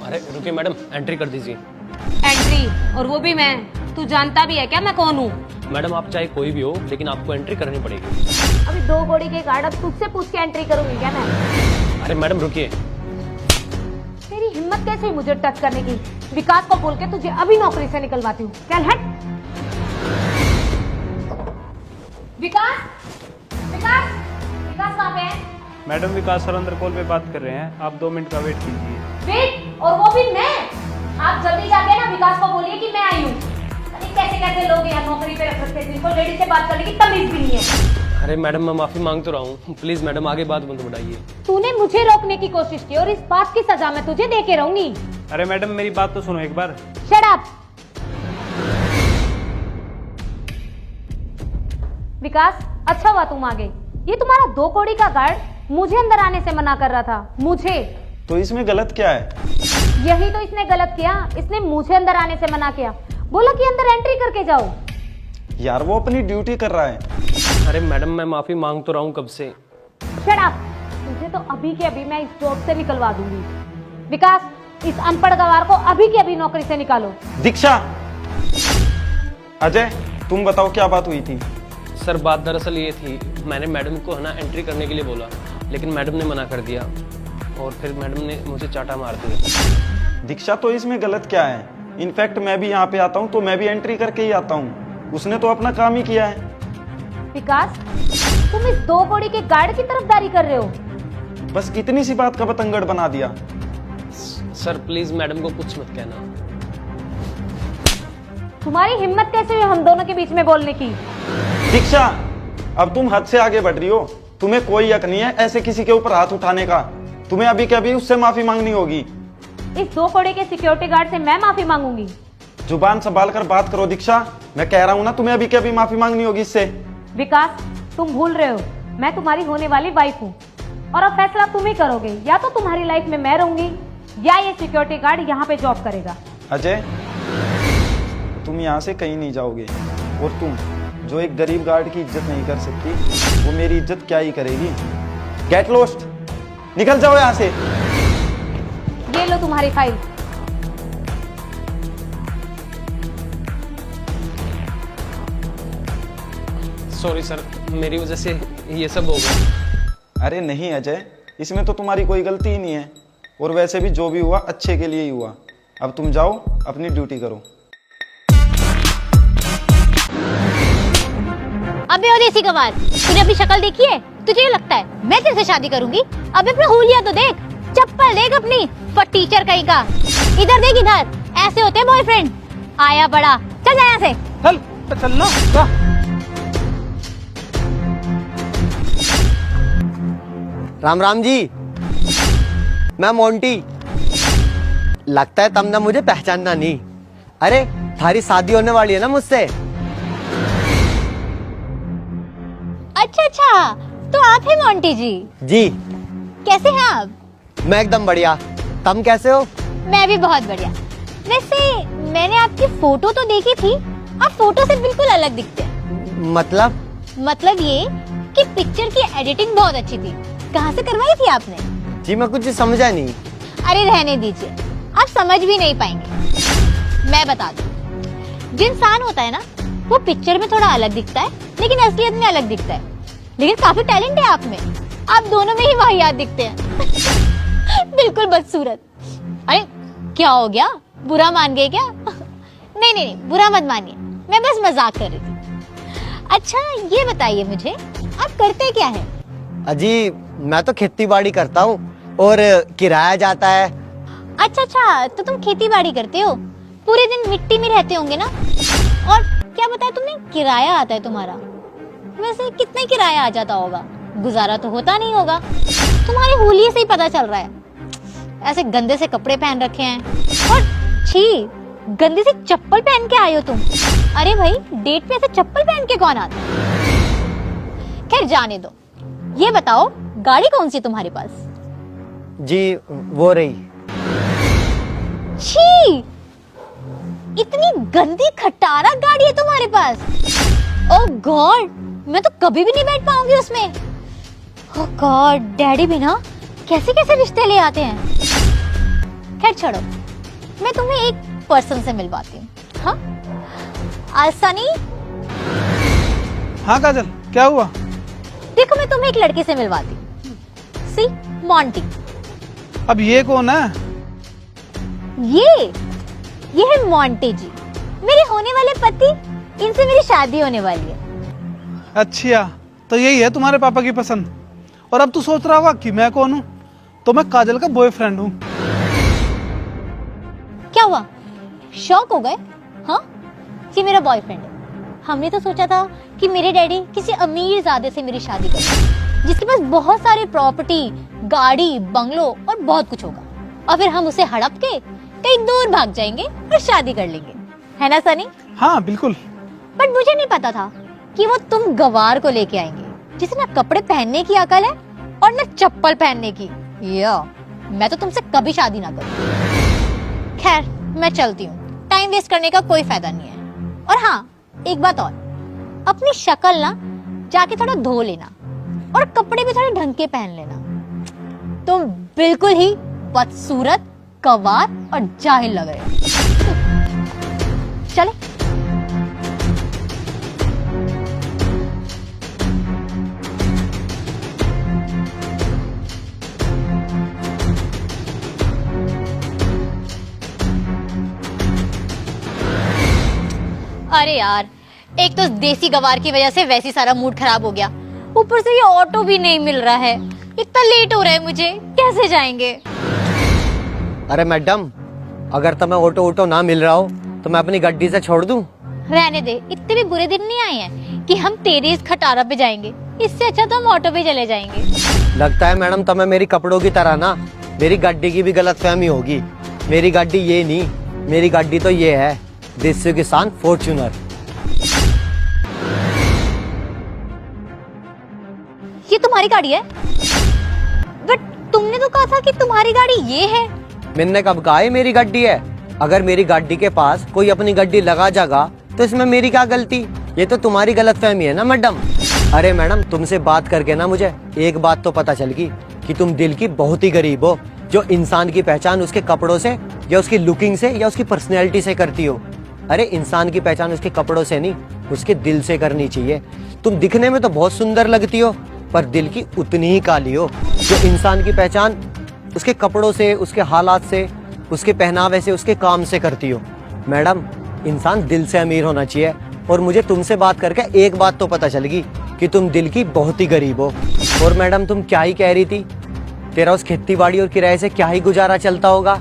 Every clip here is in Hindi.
अरे रुकिए मैडम, एंट्री कर दीजिए। एंट्री? और वो भी मैं? तू जानता भी है क्या मैं कौन हूँ? मैडम आप चाहे कोई भी हो, लेकिन आपको एंट्री करनी पड़ेगी। अभी 2 कौड़ी के गार्ड, अब तुझसे पूछ के एंट्री करूंगी क्या मैं? अरे मैडम रुकिए। तेरी हिम्मत कैसे हुई मुझे टच करने की? विकास को बोल के तुझे अभी नौकरी से निकलवाती हूँ। चल हट। विकास, विकास, विकास कहाँ पे है? मैडम विकास सर अंदर कॉल पे बात कर रहे हैं, आप 2 मिनट का वेट कीजिए। वेट? और वो भी मैं? आप जल्दी जाके ना विकास को बोलिए कि मैं आई हूँ। अरे कैसे कैसे लोग यहाँ नौकरी पे रख रखते हैं जिनको लेडीज से बात करने की तमीज भी नहीं है। अरे मैडम मैं माफी मांग तो रहा हूँ, प्लीज मैडम आगे बात मत बढ़ाइए। तूने मुझे रोकने की कोशिश की और इस बात की सजा मैं तुझे दे के रहूंगी। अरे मैडम मेरी बात तो सुनो एक बार। Shut up. विकास, अच्छा हुआ तुम आ गए। ये तुम्हारा 2 कौड़ी का गार्ड मुझे अंदर आने से मना कर रहा था। मुझे? तो इसमें गलत क्या है? यही तो इसने गलत किया। इसने मुझे अंदर आने से मना किया, बोला कि अंदर एंट्री करके जाओ। यार वो अपनी ड्यूटी कर रहा है। अरे मैडम मैं माफी मांग तो रहा हूँ कब से। Shut up. तुझे तो अभी के अभी मैं इस जॉब से निकलवा दूंगी। विकास, इस अनपढ़ गवार को अभी के अभी नौकरी से निकालो। दीक्षा, अजय, तुम बताओ क्या बात हुई थी? सर बात दरअसल ये थी, मैंने मैडम को है ना एंट्री करने के लिए बोला, लेकिन मैडम ने मना कर दिया और फिर मैडम ने मुझे चाटा मार दिया। दीक्षा तो इसमें गलत क्या है? इनफैक्ट मैं भी यहाँ पे आता हूँ तो मैं भी एंट्री करके ही आता हूँ। उसने तो अपना काम ही किया है। विकास, तुम इस 2 कौड़ी के गार्ड की तरफदारी कर रहे हो। बस इतनी सी बात का बतंगड़ बना दिया। सर प्लीज मैडम को कुछ मत कहना। तुम्हारी हिम्मत कैसे हुई हम दोनों के बीच में बोलने की? दीक्षा, अब तुम हद से आगे बढ़ रही हो। तुम्हें कोई हक नहीं है ऐसे किसी के ऊपर हाथ उठाने का। तुम्हें अभी के अभी उससे माफी मांगनी होगी। इस 2 कौड़ी के सिक्योरिटी गार्ड से मैं माफी मांगूंगी? जुबान संभाल कर बात करो दीक्षा। मैं कह रहा हूँ ना, तुम्हें अभी के अभी माफी मांगनी होगी इससे। विकास, तुम भूल रहे हो मैं तुम्हारी होने वाली वाइफ हूँ और अब फैसला तुम ही करोगे। या तो तुम्हारी लाइफ में मैं रहूंगी या ये सिक्योरिटी गार्ड यहाँ पे जॉब करेगा। अजय, तुम यहाँ से कहीं नहीं जाओगे। और तुम जो एक गरीब गार्ड की इज्जत नहीं कर सकती, वो मेरी इज्जत क्या ही करेगी। गेट लॉस्ट, निकल जाओ यहाँ से। ये लो तुम्हारी फाइल। सॉरी सर, मेरी वजह से ये सब हो गया। अरे नहीं अजय, इसमें तो तुम्हारी कोई गलती ही नहीं है। और वैसे भी जो भी हुआ अच्छे के लिए ही हुआ। अब तुम जाओ अपनी ड्यूटी करो। अबे ओ देसी गंवार, तूने अपनी शक्ल देखी है? तुझे ये लगता है मैं तेरे से शादी करूंगी? अबे अपना हुलिया तो देख, चप्पल देख अपनी, फटीचर कहीं का। इधर देख इधर, ऐसे होते हैं बॉयफ्रेंड। आया बड़ा, चल जा यहाँ से। चल ना। राम राम जी, मैं मोंटी। लगता है तुमने मुझे पहचानना नहीं। अरे थारी शादी होने वाली है ना मुझसे। अच्छा अच्छा, तो आप हैं मोंटी जी? जी। कैसे हैं आप? मैं एकदम बढ़िया, तुम कैसे हो? मैं भी बहुत बढ़िया। वैसे मैंने आपकी फोटो तो देखी थी, आप फोटो से बिल्कुल अलग दिखते हैं। मतलब ये कि पिक्चर की एडिटिंग बहुत अच्छी थी। कहाँ से करवाई थी आपने? जी मैं कुछ समझा नहीं। अरे रहने दीजिए, आप समझ भी नहीं पाएंगे। मैं बता दूं, जो इंसान होता है ना, वो पिक्चर में थोड़ा अलग दिखता है लेकिन असलियत में अलग दिखता है। लेकिन काफी टैलेंट है आप में, आप दोनों में ही वाहियात दिखते हैं। बिल्कुल बदसूरत। अरे क्या हो गया, बुरा मान गए क्या? नहीं नहीं नहीं, बुरा मत मानिए, मैं बस मजाक कर रही थी। अच्छा ये बताइए मुझे, आप करते क्या है? अजी मैं तो खेती बाड़ी करता हूँ और किराया जाता है। अच्छा अच्छा, तो तुम खेती बाड़ी करते हो, पूरे दिन मिट्टी में रहते होंगे ना? और क्या बताया तुमने, किराया आता है तुम्हारा? वैसे कितना किराया आ जाता होगा? गुजारा तो होता नहीं होगा। तुम्हारे हुलिये से ही पता चल रहा है। ऐसे गंदे से कपड़े पहन रखे हैं और छी, गंदी सी चप्पल पहन के आए हो तुम। अरे भाई, डेट पे ऐसे चप्पल पहन के कौन आता है? खैर जाने दो। ये बताओ, गाड़ी कौन सी तुम्हारे पास? जी वो रही। छी, इतनी गंदी खटारा गाड़ी है तुम्हारे पास। ओह गॉड, मैं तो कभी भी नहीं बैठ पाऊंगी उसमें। ओह गॉड, डैडी भी ना कैसे कैसे रिश्ते ले आते हैं। खैर छोड़ो, मैं तुम्हें एक पर्सन से मिलवाती हूँ। हाँ सनी, हाँ काजल, क्या हुआ? देखो मैं तुम्हें एक लड़के से मिलवाती हूँ। सी, मॉन्टी। अब ये कौन है? ये है मॉन्टी जी, मेरे होने वाले पति। इनसे मेरी शादी होने वाली है। अच्छा, तो यही है तुम्हारे पापा की पसंद। और अब तू सोच रहा होगा कि मैं कौन हूँ? तो मैं काजल का बॉयफ्रेंड हूँ। क्या हुआ, शॉक हो गए? हाँ, ये मेरा बॉयफ्रेंड है। हमने तो सोचा था कि मेरे डैडी किसी अमीर ज़ादे से मेरी शादी करेंगे, जिसके पास बहुत सारे प्रॉपर्टी, गाड़ी, बंगलो और बहुत कुछ होगा, और फिर हम उसे हड़प के कहीं दूर भाग जाएंगे और शादी कर लेंगे, है ना सनी? हाँ बिल्कुल। बट मुझे नहीं पता था कि वो तुम गवार को लेके आएंगे, जिसे ना कपड़े पहनने की अकल है और ना चप्पल पहनने की। या मैं तो तुमसे कभी शादी ना करूं। खैर, मैं चलती हूँ, टाइम वेस्ट करने का कोई फायदा नहीं है। और हाँ, एक बात और, अपनी शक्ल ना जाके थोड़ा धो लेना और कपड़े भी थोड़े ढंग के पहन लेना। तुम बिल्कुल ही बदसूरत, गवार और जाहिल लग रहे हो। चले। अरे यार, एक तो देसी गवार की वजह से वैसे सारा मूड खराब हो गया, ऊपर से ये ऑटो भी नहीं मिल रहा है। इतना लेट हो रहा है मुझे, कैसे जाएंगे? अरे मैडम, अगर तुम्हें ऑटो ना मिल रहा हो तो मैं अपनी गाड़ी से छोड़ दूं? रहने दे, इतने भी बुरे दिन नहीं आए हैं कि हम तेरे इस खटारा पे जाएंगे। इससे अच्छा तो हम ऑटो पे चले जाएंगे। लगता है मैडम तुम्हें मेरी कपड़ों की तरह ना मेरी गाड़ी की भी गलतफहमी होगी। मेरी गाड़ी ये नहीं, मेरी गाड़ी तो ये है, देसी किसान फॉर्च्यूनर। ये तुम्हारी गाड़ी है? बट तुमने तो कहा था कि तुम्हारी गाड़ी ये है। मैंने कब कहा है मेरी गाड़ी है? अगर मेरी गाड़ी के पास कोई अपनी गाड़ी लगा जाएगा तो इसमें मेरी क्या गलती? ये तो तुम्हारी गलतफहमी है ना मैडम। अरे मैडम, तुमसे बात करके ना मुझे एक बात तो पता चल गई कि तुम दिल की बहुत ही गरीब हो, जो इंसान की पहचान उसके कपड़ों से या उसकी लुकिंग से या उसकी पर्सनैलिटी से करती हो। अरे इंसान की पहचान उसके कपड़ों से नहीं, उसके दिल से करनी चाहिए। तुम दिखने में तो बहुत सुंदर लगती हो, पर दिल की उतनी ही काली हो। जो इंसान की पहचान उसके कपड़ों से, उसके हालात से, उसके पहनावे से, उसके काम से करती हो। मैडम, इंसान दिल से अमीर होना चाहिए। और मुझे तुमसे बात करके एक बात तो पता चल गई कि तुम दिल की बहुत ही गरीब हो। और मैडम, तुम क्या ही कह रही थी? तेरा उस खेती बाड़ी और किराए से क्या ही गुजारा चलता होगा?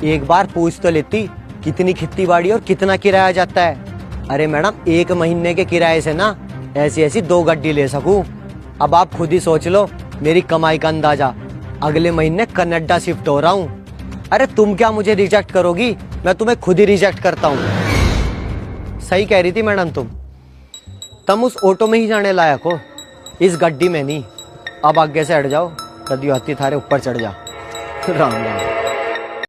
एक बार पूछ तो लेती, कितनी खेती बाड़ी और कितना किराया जाता है? अरे मैडम, 1 महीने के किराए से ना ऐसी 2 गाड़ी ले सकूं। अब आप खुद ही सोच लो मेरी कमाई का अंदाजा। अगले महीने कनाडा शिफ्ट हो रहा हूँ। अरे तुम क्या मुझे रिजेक्ट करोगी? मैं तुम्हें खुद ही रिजेक्ट करता हूँ। सही कह रही थी मैडम, तुम उस ऑटो में ही जाने लायक हो, इस गड्डी में नहीं। अब आगे से हट जाओ, कदी हाथी थारे ऊपर चढ़ जा। राम राम।